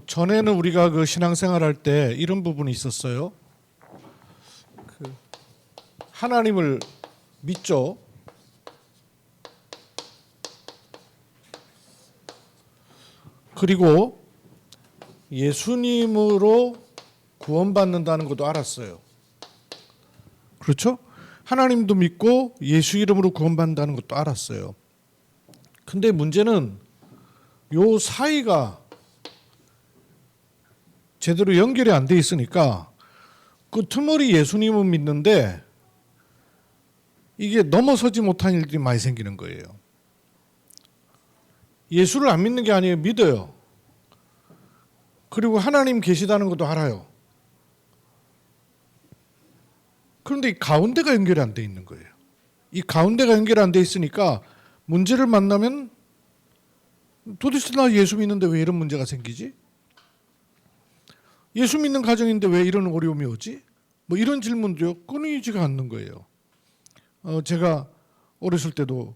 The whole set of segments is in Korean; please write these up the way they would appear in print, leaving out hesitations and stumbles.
전에는 우리가 그 신앙생활 할 때 이런 부분이 있었어요. 하나님을 믿죠. 그리고 예수님으로 구원받는다는 것도 알았어요. 그렇죠? 하나님도 믿고 예수 이름으로 구원받는다는 것도 알았어요. 근데 문제는 요 사이가 제대로 연결이 안 돼 있으니까 끄트머리 예수님은 믿는데 이게 넘어서지 못한 일들이 많이 생기는 거예요. 예수를 안 믿는 게 아니에요. 믿어요. 그리고 하나님 계시다는 것도 알아요. 그런데 이 가운데가 연결이 안 돼 있는 거예요. 이 가운데가 연결이 안 돼 있으니까 문제를 만나면 도대체 나 예수 믿는데 왜 이런 문제가 생기지? 예수 믿는 가정인데 왜 이런 어려움이 오지? 뭐 이런 질문도요. 끊이지가 않는 거예요. 제가 어렸을 때도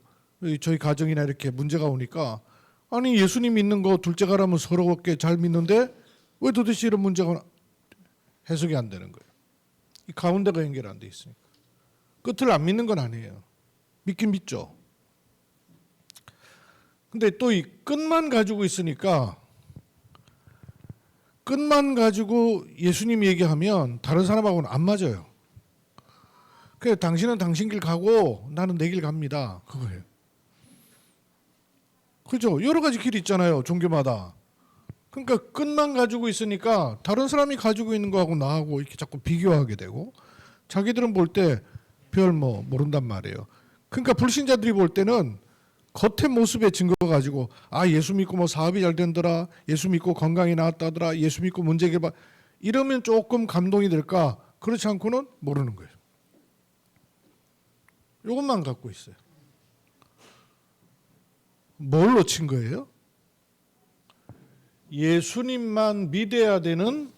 저희 가정이나 이렇게 문제가 오니까 아니 예수님 믿는 거 둘째가라면 서럽게 잘 믿는데 왜 도대체 이런 문제가 해석이 안 되는 거예요. 이 가운데가 연결 안 돼 있으니까. 끝을 안 믿는 건 아니에요. 믿긴 믿죠. 근데 또 이 끝만 가지고 있으니까 끝만 가지고 예수님 얘기하면 다른 사람하고는 안 맞아요. 그래 당신은 당신 길 가고 나는 내 길 갑니다. 그거예요. 그죠? 여러 가지 길이 있잖아요. 종교마다. 그러니까 끝만 가지고 있으니까 다른 사람이 가지고 있는 거하고 나하고 이렇게 자꾸 비교하게 되고 자기들은 볼 때 별 뭐 모른단 말이에요. 그러니까 불신자들이 볼 때는 겉의 모습의 증거 가지고 아 예수 믿고 뭐 사업이 잘 된더라, 예수 믿고 건강이 나았다더라, 예수 믿고 문제 해결 이러면 조금 감동이 될까? 그렇지 않고는 모르는 거예요. 이것만 갖고 있어요. 뭘 놓친 거예요? 예수님만 믿어야 되는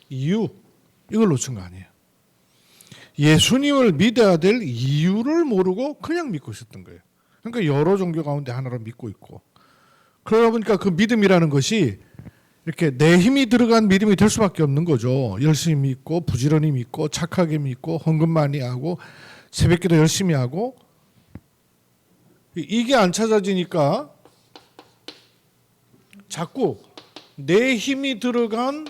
이유, 이걸 놓친 거 아니에요. 예수님을 믿어야 될 이유를 모르고 그냥 믿고 있었던 거예요. 그러니까 여러 종교 가운데 하나로 믿고 있고 그러다 보니까 그 믿음이라는 것이 이렇게 내 힘이 들어간 믿음이 될 수밖에 없는 거죠. 열심히 믿고 부지런히 믿고 착하게 믿고 헌금 많이 하고 새벽기도 열심히 하고 이게 안 찾아지니까 자꾸 내 힘이 들어간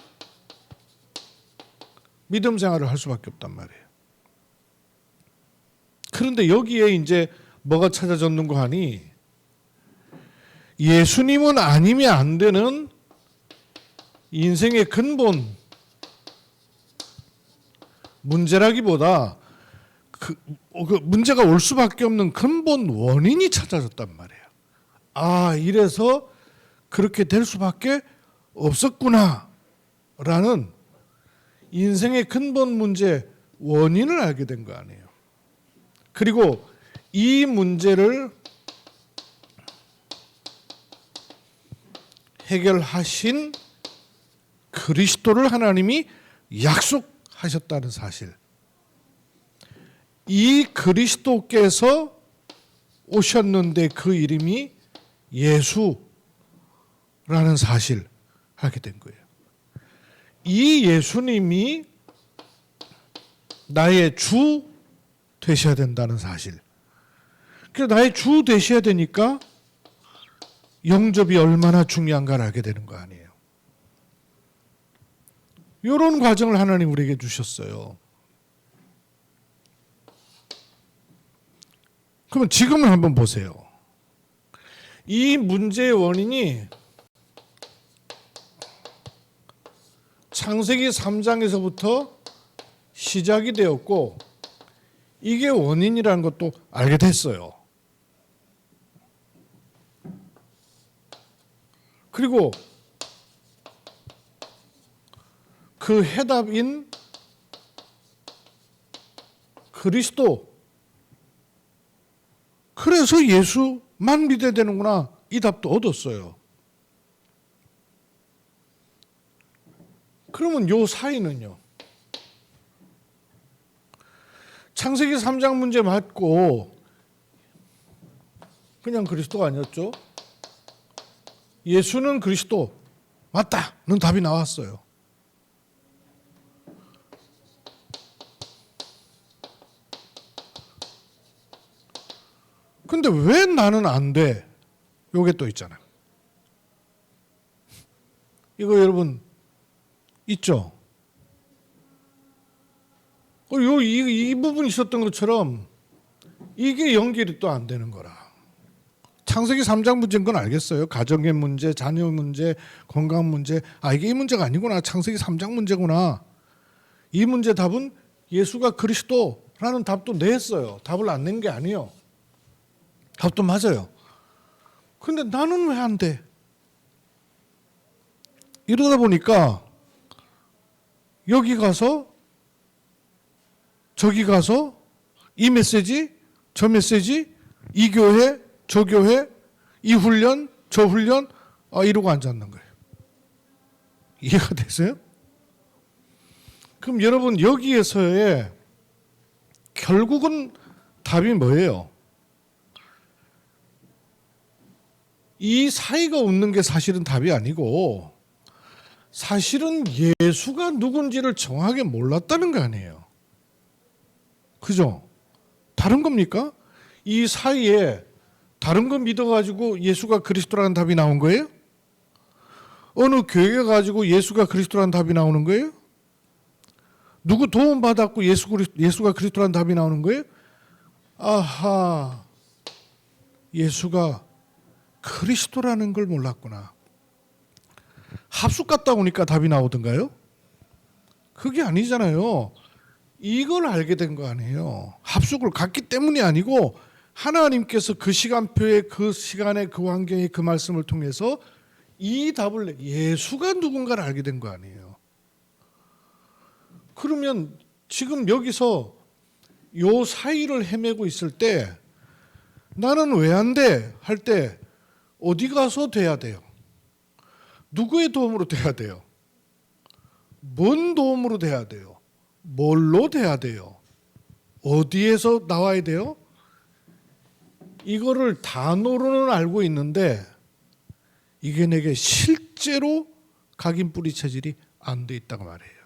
믿음 생활을 할 수밖에 없단 말이에요. 그런데 여기에 이제 뭐가 찾아졌는가 하니 예수님은 아니면 안 되는 인생의 근본 문제라기보다 그 문제가 올 수밖에 없는 근본 원인이 찾아졌단 말이에요. 아, 이래서 그렇게 될 수밖에 없었구나 라는 인생의 근본 문제 원인을 알게 된 거 아니에요. 그리고 이 문제를 해결하신 그리스도를 하나님이 약속하셨다는 사실. 이 그리스도께서 오셨는데 그 이름이 예수라는 사실 알게 된 거예요. 이 예수님이 나의 주 되셔야 된다는 사실. 그래서 나의 주 되셔야 되니까 영접이 얼마나 중요한가를 알게 되는 거 아니에요. 이런 과정을 하나님 우리에게 주셨어요. 그러면 지금을 한번 보세요. 이 문제의 원인이 창세기 3장에서부터 시작이 되었고 이게 원인이라는 것도 알게 됐어요. 그리고 그 해답인 그리스도, 그래서 예수만 믿어야 되는구나 이 답도 얻었어요. 그러면 요 사이는요. 창세기 3장 문제 맞고 그냥 그리스도가 아니었죠. 예수는 그리스도 맞다는 답이 나왔어요. 근데 왜 나는 안 돼? 요게 또 있잖아요. 이거 여러분 있죠? 이 부분 있었던 것처럼 이게 연결이 또 안 되는 거라. 창세기 3장 문제인 건 알겠어요. 가정의 문제, 자녀 문제, 건강 문제. 이게 이 문제가 아니구나. 창세기 3장 문제구나. 이 문제 답은 예수가 그리스도라는 답도 냈어요. 답을 안 낸 게 아니에요. 답도 맞아요. 근데 나는 왜 안 돼? 이러다 보니까 여기 가서 저기 가서 이 메시지 저 메시지 이 교회 저 교회 이 훈련 저 훈련 이러고 앉았는 거예요. 이해가 되세요? 그럼 여러분 여기에서의 결국은 답이 뭐예요? 이 사이가 없는 게 사실은 답이 아니고 사실은 예수가 누군지를 정확하게 몰랐다는 거 아니에요. 그죠? 다른 겁니까? 이 사이에 다른 거 믿어가지고 예수가 그리스도라는 답이 나온 거예요? 어느 교회가 가지고 예수가 그리스도라는 답이 나오는 거예요? 누구 도움 받았고 예수가 그리스도라는 답이 나오는 거예요? 아하, 예수가 그리스도라는 걸 몰랐구나. 합숙 갔다 오니까 답이 나오던가요? 그게 아니잖아요. 이걸 알게 된 거 아니에요. 합숙을 갔기 때문이 아니고 하나님께서 그 시간표에 그 시간에 그 환경에 그 말씀을 통해서 이 답을 예수가 누군가를 알게 된 거 아니에요. 그러면 지금 여기서 요 사이를 헤매고 있을 때 나는 왜 안 돼? 할 때 어디 가서 돼야 돼요? 누구의 도움으로 돼야 돼요? 뭔 도움으로 돼야 돼요? 뭘로 돼야 돼요? 어디에서 나와야 돼요? 이거를 단어로는 알고 있는데 이게 내게 실제로 각인 뿌리 체질이 안 돼 있다고 말해요.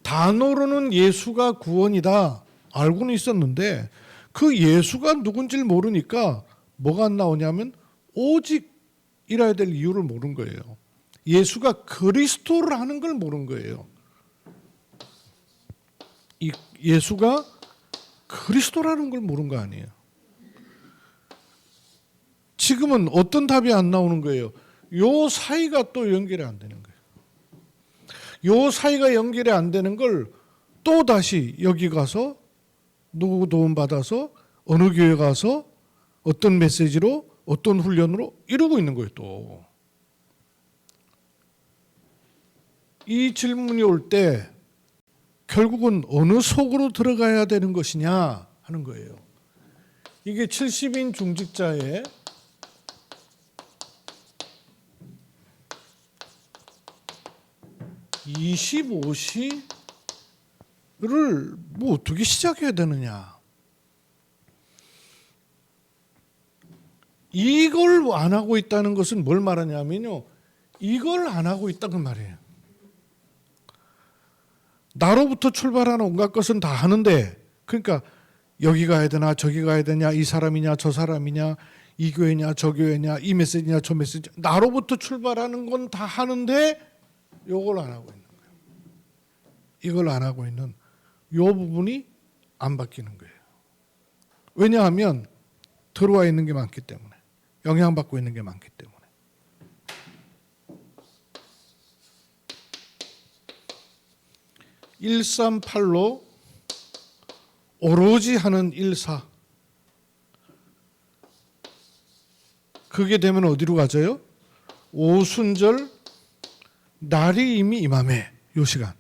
단어로는 예수가 구원이다 알고는 있었는데 그 예수가 누군지를 모르니까 뭐가 안 나오냐면 오직 이라야 될 이유를 모른 거예요. 예수가 그리스도라는 걸 모른 거예요. 예수가 그리스도라는 걸 모른 거 아니에요. 지금은 어떤 답이 안 나오는 거예요? 요 사이가 또 연결이 안 되는 거예요. 요 사이가 연결이 안 되는 걸 또 다시 여기 가서 누구 도움 받아서 어느 교회 가서 어떤 메시지로 어떤 훈련으로 이러고 있는 거예요. 또 이 질문이 올 때 결국은 어느 속으로 들어가야 되는 것이냐 하는 거예요. 이게 70인 중직자의 (25시를) 뭐 어떻게 시작해야 되느냐. 이걸 안 하고 있다는 것은 뭘 말하냐면요. 이걸 안 하고 있다는 말이에요. 나로부터 출발하는 온갖 것은 다 하는데, 그러니까 여기 가야 되나 저기 가야 되냐, 이 사람이냐 저 사람이냐, 이 교회냐 저 교회냐, 이 메시지냐 저 메시지, 나로부터 출발하는 건 다 하는데 이걸 안 하고 있는 거예요. 이걸 안 하고 있는 이 부분이 안 바뀌는 거예요. 왜냐하면 들어와 있는 게 많기 때문에, 영향받고 있는 게 많기 때문에. 138로 오로지 하는 일사. 그게 되면 어디로 가져요? 오순절 날이 이미 임하매, 요 시간.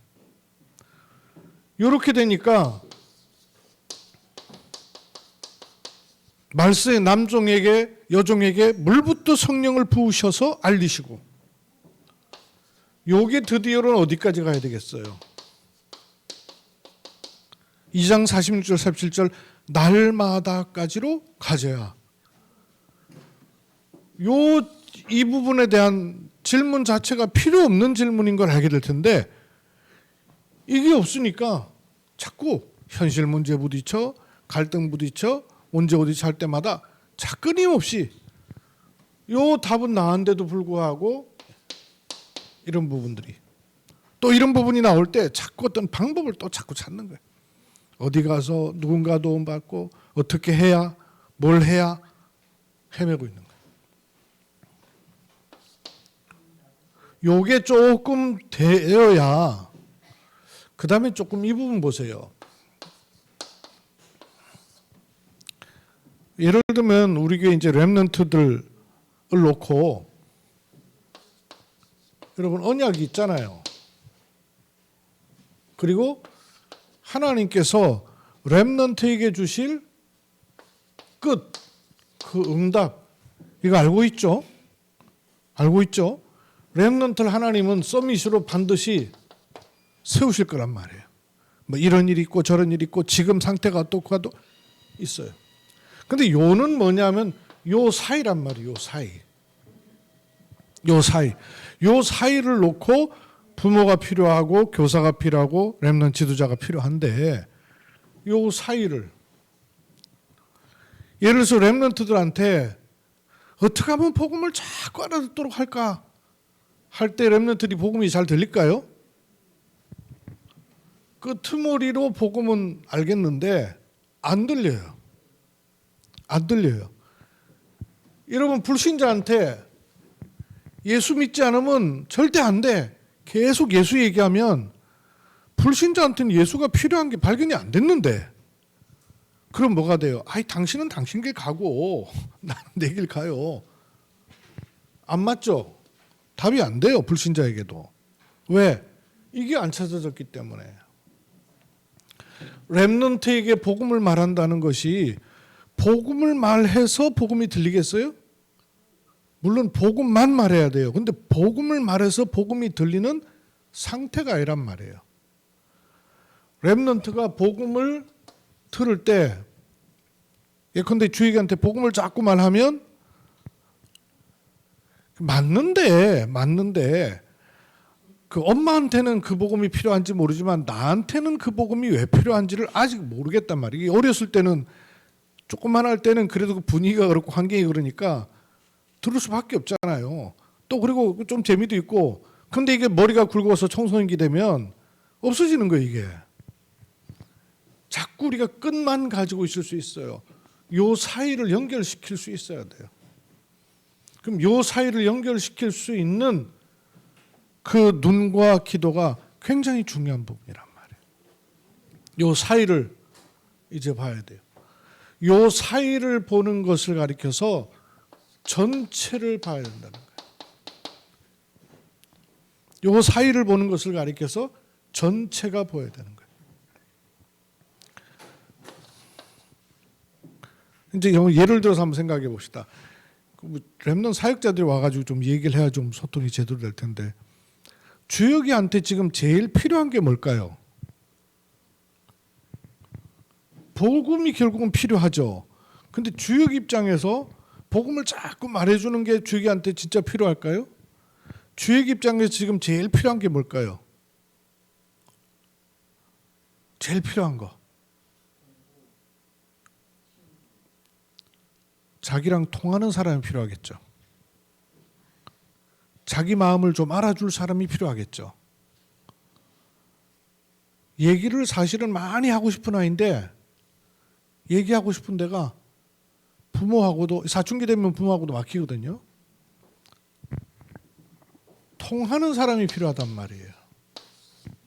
요렇게 되니까 말세의 남종에게 여종에게 물부터 성령을 부으셔서 알리시고, 요게 드디어는 어디까지 가야 되겠어요? 2장 46절 47절 날마다까지로 가져야, 이 부분에 대한 질문 자체가 필요 없는 질문인 걸 알게 될 텐데 이게 없으니까 자꾸 현실 문제 부딪혀 갈등 부딪혀 문제 부딪혀 할 때마다 끊임없이 요 답은 나은데도 불구하고 이런 부분들이 또 이런 부분이 나올 때 자꾸 어떤 방법을 또 자꾸 찾는 거예요. 어디 가서 누군가 도움받고 어떻게 해야 뭘 해야 헤매고 있는 거예요. 요게 조금 되어야 그 다음에 조금 이 부분 보세요. 예를 들면 우리 교회 이제 렘넌트들을 놓고 여러분 언약이 있잖아요. 그리고 하나님께서 렘넌트에게 주실 끝, 그 응답 이거 알고 있죠? 알고 있죠? 렘넌트를 하나님은 서밋으로 반드시 세우실 거란 말이에요. 뭐 이런 일이 있고 저런 일이 있고 지금 상태가 어떻고도 있어요. 근데 요는 뭐냐면 요 사이란 말이에요. 요 사이. 요 사이. 요 사이를 놓고 부모가 필요하고 교사가 필요하고 렘넌트 지도자가 필요한데 요 사이를 예를 들어서 렘넌트들한테 어떻게 하면 복음을 자꾸 알아듣도록 할까 할 때 렘넌트들이 복음이 잘 들릴까요? 끄트머리로 복음은 알겠는데 안 들려요. 안 들려요. 여러분 불신자한테 예수 믿지 않으면 절대 안 돼. 계속 예수 얘기하면 불신자한테는 예수가 필요한 게 발견이 안 됐는데 그럼 뭐가 돼요? 아이 당신은 당신 길 가고 나는 내 길 가요. 안 맞죠? 답이 안 돼요. 불신자에게도. 왜? 이게 안 찾아졌기 때문에. 렘넌트에게 복음을 말한다는 것이 복음을 말해서 복음이 들리겠어요? 물론 복음만 말해야 돼요. 근데 복음을 말해서 복음이 들리는 상태가 아니란 말이에요. 렘넌트가 복음을 들을 때 예컨대 주익한테 복음을 자꾸 말하면 맞는데 그 엄마한테는 그 복음이 필요한지 모르지만 나한테는 그 복음이 왜 필요한지를 아직 모르겠단 말이에요. 어렸을 때는 조금만 할 때는 그래도 그 분위기가 그렇고 환경이 그러니까 들을 수밖에 없잖아요. 또 그리고 좀 재미도 있고 근데 이게 머리가 굵어서 청소년기 되면 없어지는 거예요 이게. 자꾸 우리가 끝만 가지고 있을 수 있어요. 요 사이를 연결시킬 수 있어야 돼요. 그럼 요 사이를 연결시킬 수 있는 그 눈과 기도가 굉장히 중요한 부분이란 말이에요. 요 사이를 이제 봐야 돼요. 요 사이를 보는 것을 가리켜서 전체를 봐야 된다는 거예요. 요 사이를 보는 것을 가리켜서 전체가 보여야 되는 거예요. 이제 예를 들어서 한번 생각해 봅시다. 렘넌트 사역자들이 와가지고 좀 얘기를 해야 좀 소통이 제대로 될 텐데 주역이한테 지금 제일 필요한 게 뭘까요? 복음이 결국은 필요하죠. 근데 주역 입장에서 복음을 자꾸 말해주는 게 주역이한테 진짜 필요할까요? 주역 입장에서 지금 제일 필요한 게 뭘까요? 제일 필요한 거. 자기랑 통하는 사람이 필요하겠죠. 자기 마음을 좀 알아줄 사람이 필요하겠죠. 얘기를 사실은 많이 하고 싶은 아이인데 얘기하고 싶은 데가 부모하고도 사춘기 되면 부모하고도 막히거든요. 통하는 사람이 필요하단 말이에요.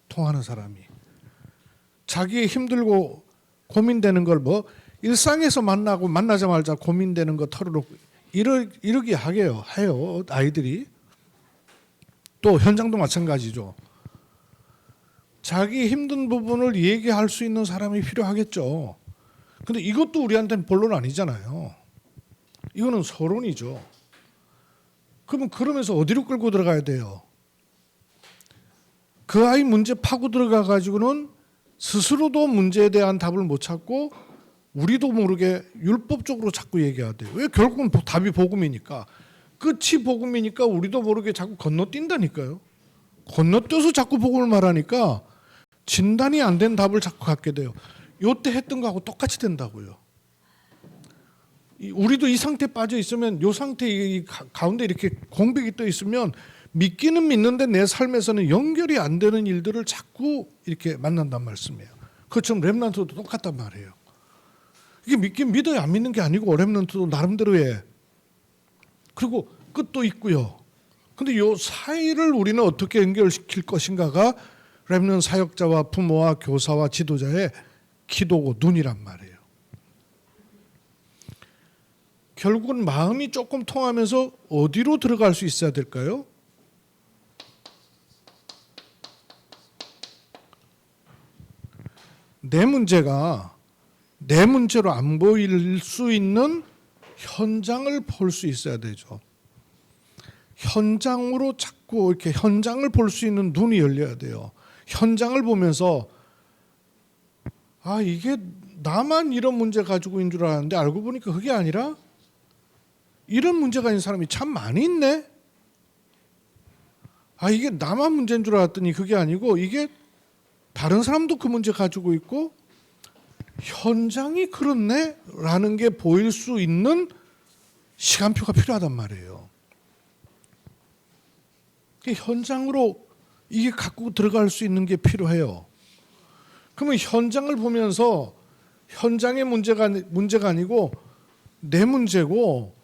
통하는 사람이. 자기 힘들고 고민되는 걸 뭐 일상에서 만나고 만나자마자 고민되는 거 털어놓고 이러기 하게요. 해요. 아이들이. 또 현장도 마찬가지죠. 자기 힘든 부분을 얘기할 수 있는 사람이 필요하겠죠. 근데 이것도 우리한테는 본론 아니잖아요. 이거는 서론이죠. 그러면 그러면서 어디로 끌고 들어가야 돼요? 그 아이 문제 파고 들어가 가지고는 스스로도 문제에 대한 답을 못 찾고 우리도 모르게 율법적으로 자꾸 얘기해야 돼요. 왜? 결국은 답이 복음이니까. 끝이 복음이니까 우리도 모르게 자꾸 건너뛴다니까요. 건너뛰어서 자꾸 복음을 말하니까 진단이 안 된 답을 자꾸 갖게 돼요. 요때 했던 거하고 똑같이 된다고요. 우리도 이 상태에 빠져 있으면 요 상태 이 가운데 이렇게 공백이 떠 있으면 믿기는 믿는데 내 삶에서는 연결이 안 되는 일들을 자꾸 이렇게 만난단 말씀이에요. 그것처럼 렘넌트도 똑같단 말이에요. 이게 믿긴 믿어야 안 믿는 게 아니고 렘넌트도 나름대로 해. 그리고 끝도 있고요. 근데 요 사이를 우리는 어떻게 연결시킬 것인가가 렘넌트 사역자와 부모와 교사와 지도자의 기도고 눈이란 말이에요. 결국은 마음이 조금 통하면서 어디로 들어갈 수 있어야 될까요? 내 문제가 내 문제로 안 보일 수 있는 현장을 볼 수 있어야 되죠. 현장으로 자꾸 이렇게 현장을 볼 수 있는 눈이 열려야 돼요. 현장을 보면서 아, 이게 나만 이런 문제 가지고 있는 줄 알았는데 알고 보니까 그게 아니라 이런 문제가 있는 사람이 참 많이 있네. 아, 이게 나만 문제인 줄 알았더니 그게 아니고 이게 다른 사람도 그 문제 가지고 있고 현장이 그렇네 라는 게 보일 수 있는 시간표가 필요하단 말이에요. 현장으로 이게 갖고 들어갈 수 있는 게 필요해요. 그러면 현장을 보면서 현장의 문제가 아니고 내 문제고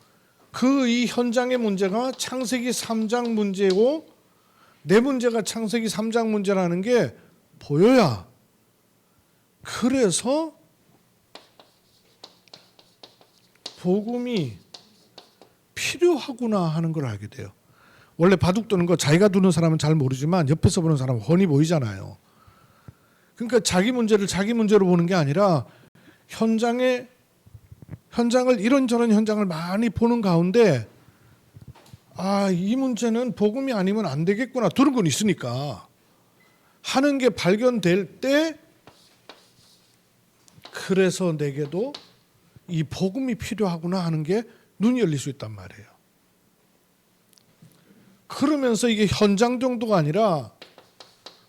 그 이 현장의 문제가 창세기 3장 문제고 내 문제가 창세기 3장 문제라는 게 보여야 그래서 복음이 필요하구나 하는 걸 알게 돼요. 원래 바둑 두는 거 자기가 두는 사람은 잘 모르지만 옆에서 보는 사람은 훤히 보이잖아요. 그러니까 자기 문제를 자기 문제로 보는 게 아니라 현장을 이런저런 현장을 많이 보는 가운데 아, 이 문제는 복음이 아니면 안 되겠구나. 들은 건 있으니까 하는 게 발견될 때 그래서 내게도 이 복음이 필요하구나 하는 게 눈이 열릴 수 있단 말이에요. 그러면서 이게 현장 정도가 아니라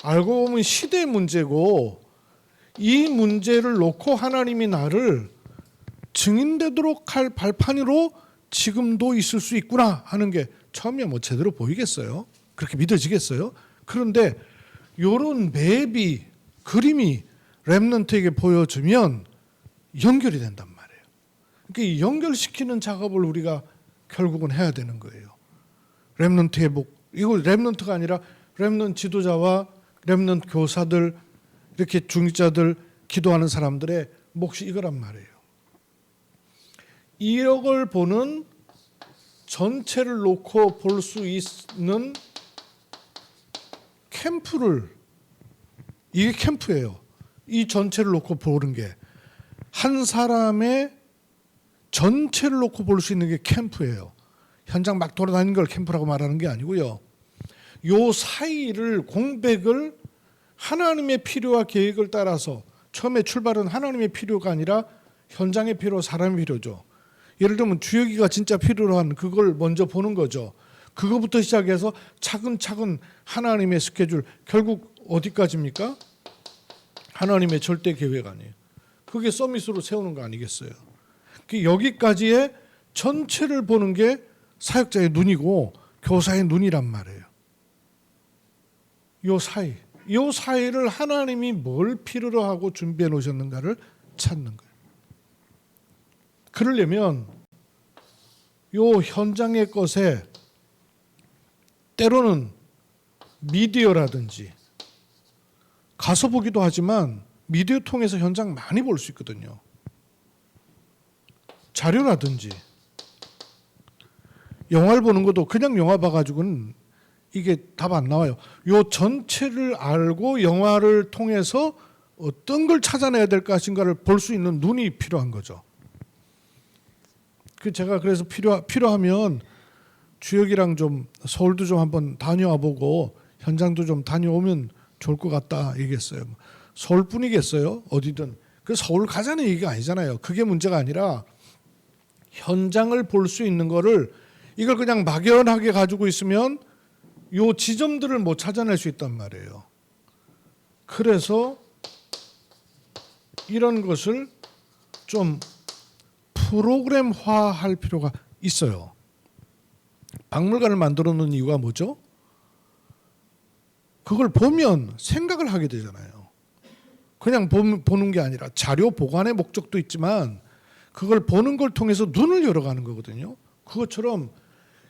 알고 보면 시대의 문제고 이 문제를 놓고 하나님이 나를 증인되도록 할 발판으로 지금도 있을 수 있구나 하는 게 처음이야 뭐 제대로 보이겠어요? 그렇게 믿어지겠어요? 그런데 이런 맵이 그림이 렘넌트에게 보여주면 연결이 된단 말이에요. 그러니까 이 연결시키는 작업을 우리가 결국은 해야 되는 거예요. 렘넌트의 이거 렘넌트가 아니라 렘넌트 지도자와 렘넌트 교사들 이렇게 중직자들 기도하는 사람들의 몫이 이거란 말이에요. 1억을 보는 전체를 놓고 볼 수 있는 이게 캠프예요. 이 전체를 놓고 보는 게 한 사람의 전체를 놓고 볼 수 있는 게 캠프예요. 현장 막 돌아다니는 걸 캠프라고 말하는 게 아니고요. 요 사이를 공백을 하나님의 필요와 계획을 따라서 처음에 출발은 하나님의 필요가 아니라 현장의 필요, 사람의 필요죠. 예를 들면 주여기가 진짜 필요로 한 그걸 먼저 보는 거죠. 그거부터 시작해서 차근차근 하나님의 스케줄, 결국 어디까지입니까? 하나님의 절대 계획 아니에요. 그게 서밋으로 세우는 거 아니겠어요? 여기까지의 전체를 보는 게 사역자의 눈이고 교사의 눈이란 말이에요. 요 사이를 하나님이 뭘 필요로 하고 준비해 놓으셨는가를 찾는 거예요. 그러려면 요 현장의 것에 때로는 미디어라든지 가서 보기도 하지만 미디어 통해서 현장 많이 볼 수 있거든요. 자료라든지 영화를 보는 것도 그냥 영화 봐가지고는 이게 답 안 나와요. 요 전체를 알고 영화를 통해서 어떤 걸 찾아내야 될 것인가를 볼 수 있는 눈이 필요한 거죠. 제가 그래서 필요하면 주혁이랑 좀 서울도 좀 한번 다녀와 보고 현장도 좀 다녀오면 좋을 것 같다 얘기했어요. 서울뿐이겠어요? 어디든. 그 서울 가자는 얘기가 아니잖아요. 그게 문제가 아니라 현장을 볼 수 있는 거를 이걸 그냥 막연하게 가지고 있으면 요 지점들을 못 찾아낼 수 있단 말이에요. 그래서 이런 것을 좀 프로그램화할 필요가 있어요. 박물관을 만들어 놓은 이유가 뭐죠? 그걸 보면 생각을 하게 되잖아요. 그냥 보는 게 아니라 자료 보관의 목적도 있지만 그걸 보는 걸 통해서 눈을 열어가는 거거든요. 그것처럼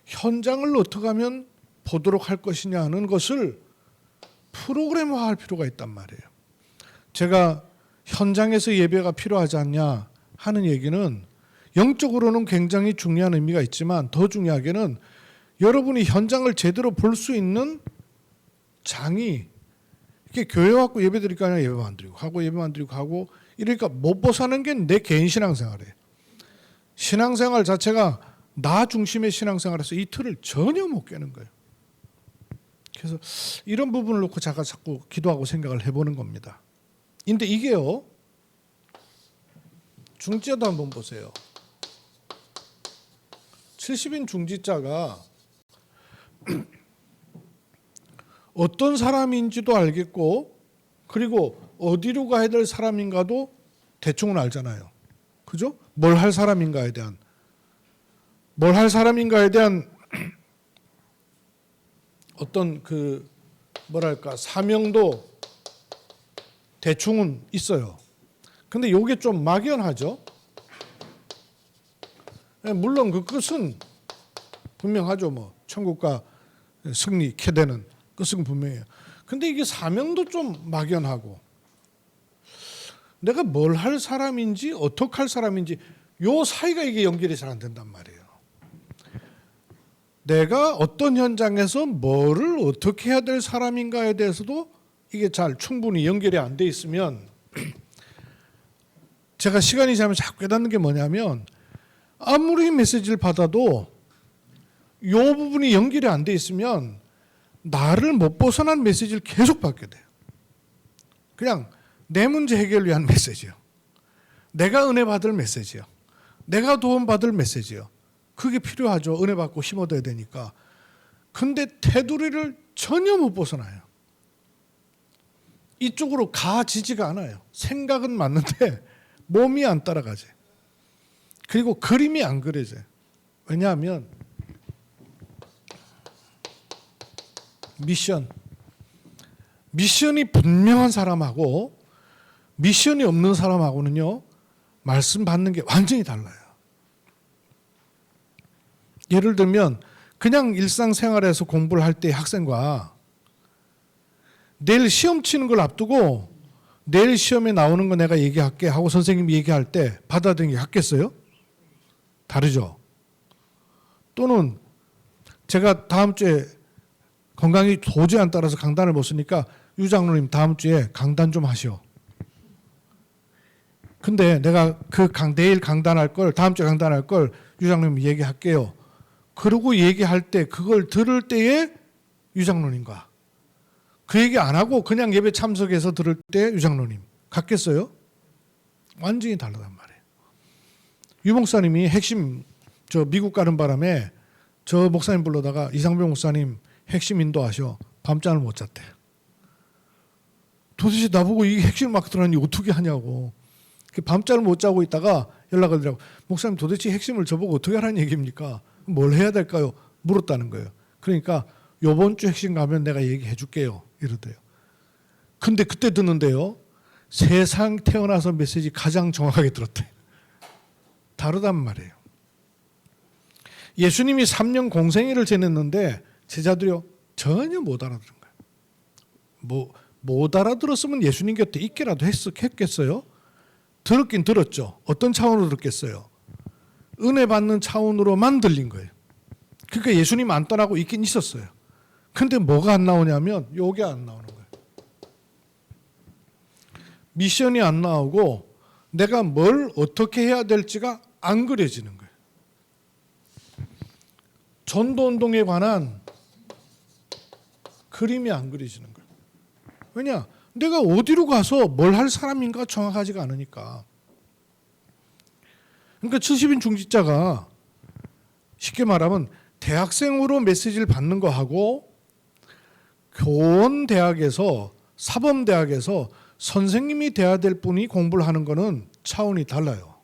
현장을 어떻게 하면 보도록 할 것이냐 하는 것을 프로그램화할 필요가 있단 말이에요. 제가 현장에서 예배가 필요하지 않냐 하는 얘기는 영적으로는 굉장히 중요한 의미가 있지만 더 중요하게는 여러분이 현장을 제대로 볼 수 있는 장이 이렇게 교회 와서 예배 드릴까 아니라 예배만 드리고 하고 예배만 드리고 하고 이러니까 못 벗어나는 게 내 개인 신앙생활이에요. 신앙생활 자체가 나 중심의 신앙생활에서 이 틀을 전혀 못 깨는 거예요. 그래서 이런 부분을 놓고 제가 자꾸 기도하고 생각을 해보는 겁니다. 근데 이게요, 중지자도 한번 보세요. 70인 중지자가 어떤 사람인지도 알겠고 그리고 어디로 가야 될 사람인가도 대충은 알잖아요. 그죠? 뭘 할 사람인가에 대한 어떤 그 뭐랄까 사명도 대충은 있어요. 근데 이게 좀 막연하죠. 물론 그 끝은 분명하죠. 뭐 천국과 승리 캐되는 끝은 분명해요. 근데 이게 사명도 좀 막연하고 내가 뭘 할 사람인지 어떻게 할 사람인지 요 사이가 이게 연결이 잘 안 된단 말이에요. 내가 어떤 현장에서 뭐를 어떻게 해야 될 사람인가에 대해서도 이게 잘 충분히 연결이 안 돼 있으면 제가 시간이 지나면 자꾸 깨닫는 게 뭐냐면 아무리 메시지를 받아도 요 부분이 연결이 안 돼 있으면 나를 못 벗어난 메시지를 계속 받게 돼요. 그냥 내 문제 해결을 위한 메시지요. 내가 은혜 받을 메시지요. 내가 도움 받을 메시지요. 그게 필요하죠. 은혜 받고 힘 얻어야 되니까. 근데 테두리를 전혀 못 벗어나요. 이쪽으로 가지지가 않아요. 생각은 맞는데 몸이 안 따라가지. 그리고 그림이 안 그려져요. 왜냐하면 미션이 분명한 사람하고 미션이 없는 사람하고는요, 말씀 받는 게 완전히 달라요. 예를 들면 그냥 일상생활에서 공부를 할 때 학생과 내일 시험 치는 걸 앞두고 내일 시험에 나오는 거 내가 얘기할게 하고 선생님이 얘기할 때 받아들이는 게 같겠어요? 다르죠. 또는 제가 다음 주에 건강이 도저히 안 따라서 강단을 못 쓰니까 유 장로님 다음 주에 강단 좀 하시오. 근데 내가 내일 강단할 걸 다음 주에 강단할 걸 유 장로님 얘기할게요. 그러고 얘기할 때 그걸 들을 때에 유 장로님과 그 얘기 안 하고 그냥 예배 참석해서 들을 때 유 장로님 같겠어요? 완전히 다르단 말이에요. 유 목사님이 핵심 미국 가는 바람에 저 목사님 불러다가 이상병 목사님 핵심 인도하셔. 밤잠을 못 잤대. 도대체 나보고 이게 핵심 막 들어가니 어떻게 하냐고. 밤잠을 못 자고 있다가 연락을 드리라고. 목사님 도대체 핵심을 저보고 어떻게 하라는 얘기입니까? 뭘 해야 될까요? 물었다는 거예요. 그러니까 요번 주 핵심 가면 내가 얘기해 줄게요. 이러대요. 근데 그때 듣는데요. 세상 태어나서 메시지 가장 정확하게 들었대. 다르단 말이에요. 예수님이 3년 공생애를 지냈는데 제자들이요 전혀 못 알아들은 거예요. 못 알아들었으면 예수님 곁에 있게라도 했겠어요? 들었긴 들었죠. 어떤 차원으로 들었겠어요? 은혜 받는 차원으로만 들린 거예요. 그러니까 예수님 안 떠나고 있긴 있었어요. 근데 뭐가 안 나오냐면 요게 안 나오는 거예요. 미션이 안 나오고 내가 뭘 어떻게 해야 될지가 안 그려지는 거예요. 전도운동에 관한 그림이 안 그려지는 거예요. 왜냐? 내가 어디로 가서 뭘 할 사람인가 정확하지가 않으니까. 그러니까 70인 중직자가 쉽게 말하면 대학생으로 메시지를 받는 거하고 교원대학에서 사범대학에서 선생님이 돼야 될 분이 공부를 하는 거는 차원이 달라요.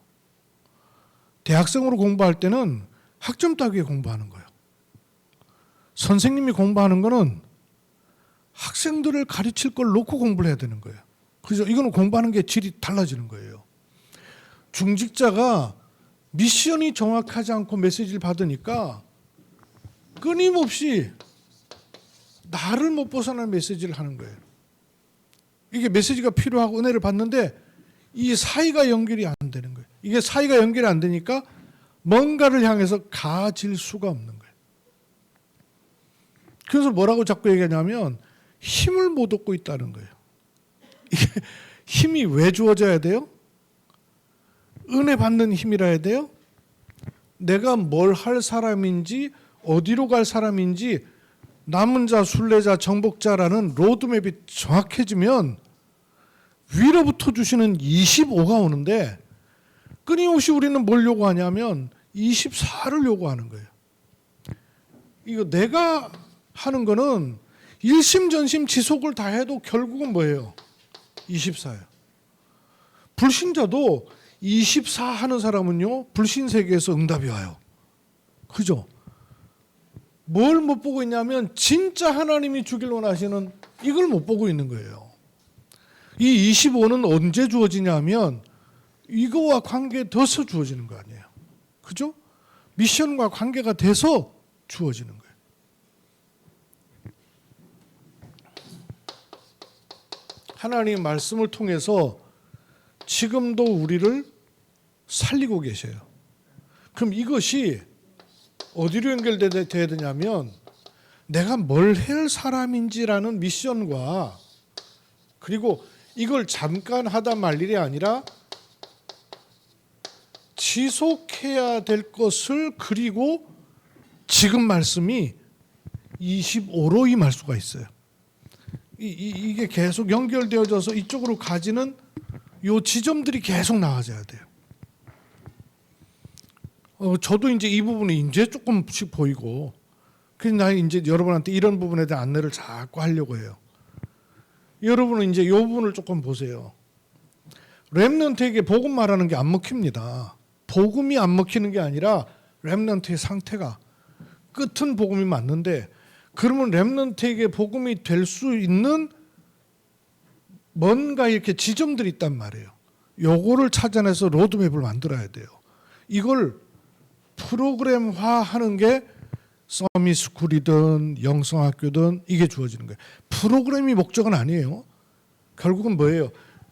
대학생으로 공부할 때는 학점 따기에 공부하는 거예요. 선생님이 공부하는 거는 학생들을 가르칠 걸 놓고 공부를 해야 되는 거예요. 그래서 이거는 공부하는 게 질이 달라지는 거예요. 중직자가 미션이 정확하지 않고 메시지를 받으니까 끊임없이 나를 못 벗어날 메시지를 하는 거예요. 이게 메시지가 필요하고 은혜를 받는데 이 사이가 연결이 안 되는 거예요. 이게 사이가 연결이 안 되니까 뭔가를 향해서 가질 수가 없는 거예요. 그래서 뭐라고 자꾸 얘기하냐면 힘을 못 얻고 있다는 거예요. 이게 힘이 왜 주어져야 돼요? 은혜 받는 힘이라 해야 돼요? 내가 뭘 할 사람인지 어디로 갈 사람인지 남은 자, 순례자, 정복자라는 로드맵이 정확해지면 위로부터 주시는 25가 오는데 끊임없이 우리는 뭘 요구하냐면 24를 요구하는 거예요. 이거 내가 하는 거는 일심전심 지속을 다 해도 결국은 뭐예요? 24예요. 불신자도 24 하는 사람은요, 불신 세계에서 응답이 와요. 그죠? 뭘 못 보고 있냐면 진짜 하나님이 주길 원하시는 이걸 못 보고 있는 거예요. 이 25는 언제 주어지냐면 이거와 관계돼서 주어지는 거 아니에요. 그죠? 미션과 관계가 돼서 주어지는 거예요. 하나님 말씀을 통해서 지금도 우리를 살리고 계셔요. 그럼 이것이 어디로 연결돼야 되냐면 내가 뭘 할 사람인지라는 미션과 그리고 이걸 잠깐 하다 말 일이 아니라 지속해야 될 것을 그리고 지금 말씀이 25로 임할 수가 있어요. 이게 계속 연결되어져서 이쪽으로 가지는 요 지점들이 계속 나와져야 돼요. 저도 이제 이 부분이 이제 조금씩 보이고, 그래서 나 이제 여러분한테 이런 부분에 대한 안내를 자꾸 하려고 해요. 여러분은 이제 이 부분을 조금 보세요. 렘넌트에게 복음 말하는 게 안 먹힙니다. 복음이 안 먹히는 게 아니라 렘넌트의 상태가 끝은 복음이 맞는데, 그러면 렘넌트에게 복음이 될 수 있는 뭔가 이렇게 지점들이 있단 말이에요. 요거를 찾아내서 로드맵을 만들어야 돼요. 이걸 프로그램화하는 게 서밋스쿨이든 영성학교든 이게 주어지는 거예요. 프로그램이 목적은 아니에요. 결국은 뭐예요?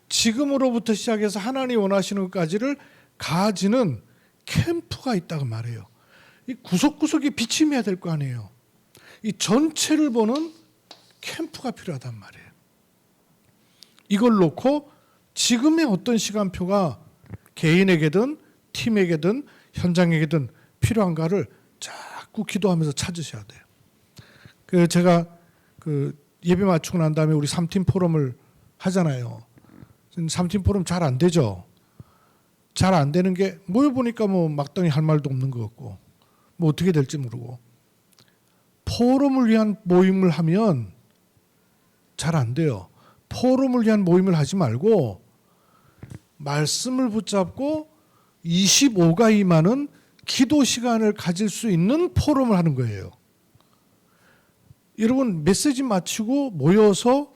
지금으로부터 시작해서 하나님이 원하시는 것까지를 가지는 캠프가 있다고 말해요. 이 구석구석에 비침해야 될 거 아니에요. 이 전체를 보는 캠프가 필요하단 말이에요. 이걸 놓고 지금의 어떤 시간표가 개인에게든 팀에게든 현장에게든 필요한가를 자꾸 기도하면서 찾으셔야 돼요. 제가 예배 마치고 난 다음에 우리 3팀 포럼을 하잖아요. 3팀 포럼 잘 안 되죠. 잘 안 되는 게 모여보니까 뭐 마땅히 할 말도 없는 것 같고 뭐 어떻게 될지 모르고 포럼을 위한 모임을 하면 잘 안 돼요. 포럼을 위한 모임을 하지 말고 말씀을 붙잡고 25가 임하는 기도 시간을 가질 수 있는 포럼을 하는 거예요. 여러분 메시지 마치고 모여서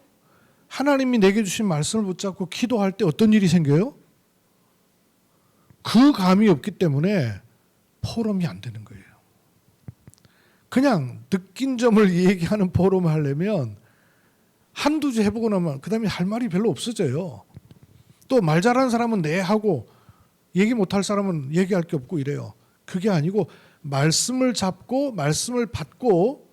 하나님이 내게 주신 말씀을 붙잡고 기도할 때 어떤 일이 생겨요? 그 감이 없기 때문에 포럼이 안 되는 거예요. 그냥 느낀 점을 얘기하는 포럼을 하려면 한두 주 해보고 나면 그 다음에 할 말이 별로 없어져요. 또 말 잘하는 사람은 네 하고 얘기 못할 사람은 얘기할 게 없고 이래요. 그게 아니고 말씀을 잡고 말씀을 받고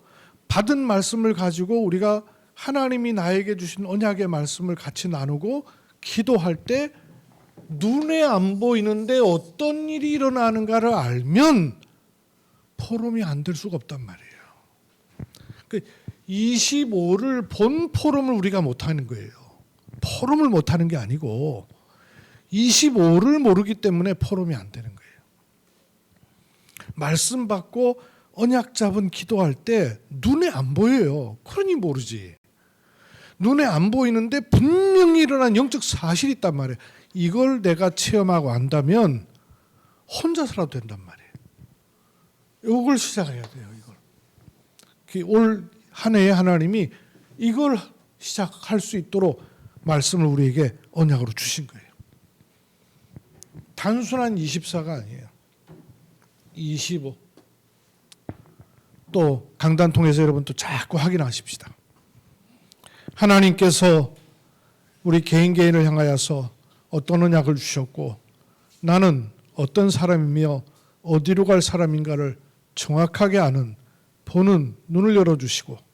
받은 말씀을 가지고 우리가 하나님이 나에게 주신 언약의 말씀을 같이 나누고 기도할 때 눈에 안 보이는데 어떤 일이 일어나는가를 알면 포럼이 안 될 수가 없단 말이에요. 25를 본 포럼을 우리가 못하는 거예요. 포럼을 못하는 게 아니고 25를 모르기 때문에 포럼이 안 되는 거예요. 말씀 받고 언약 잡은 기도할 때 눈에 안 보여요. 그러니 모르지. 눈에 안 보이는데 분명히 일어난 영적 사실이 있단 말이에요. 이걸 내가 체험하고 안다면 혼자서라도 된단 말이에요. 이걸 시작해야 돼요. 이걸. 올 한 해에 하나님이 이걸 시작할 수 있도록 말씀을 우리에게 언약으로 주신 거예요. 단순한 24가 아니에요. 25. 또 강단 통해서 여러분 또 자꾸 확인하십시다. 하나님께서 우리 개인을 향하여서 어떤 언약을 주셨고 나는 어떤 사람이며 어디로 갈 사람인가를 정확하게 아는 보는 눈을 열어주시고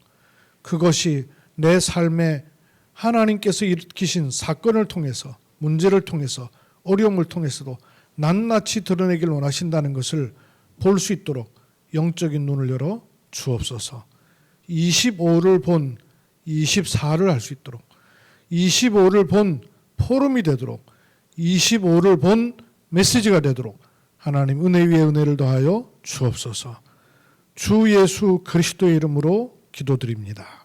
그것이 내 삶에 하나님께서 일으키신 사건을 통해서 문제를 통해서 어려움을 통해서도 낱낱이 드러내길 원하신다는 것을 볼 수 있도록 영적인 눈을 열어 주옵소서. 25를 본 24를 할 수 있도록 25를 본 포럼이 되도록 25를 본 메시지가 되도록 하나님 은혜 위에 은혜를 더하여 주옵소서. 주 예수 그리스도의 이름으로 기도드립니다.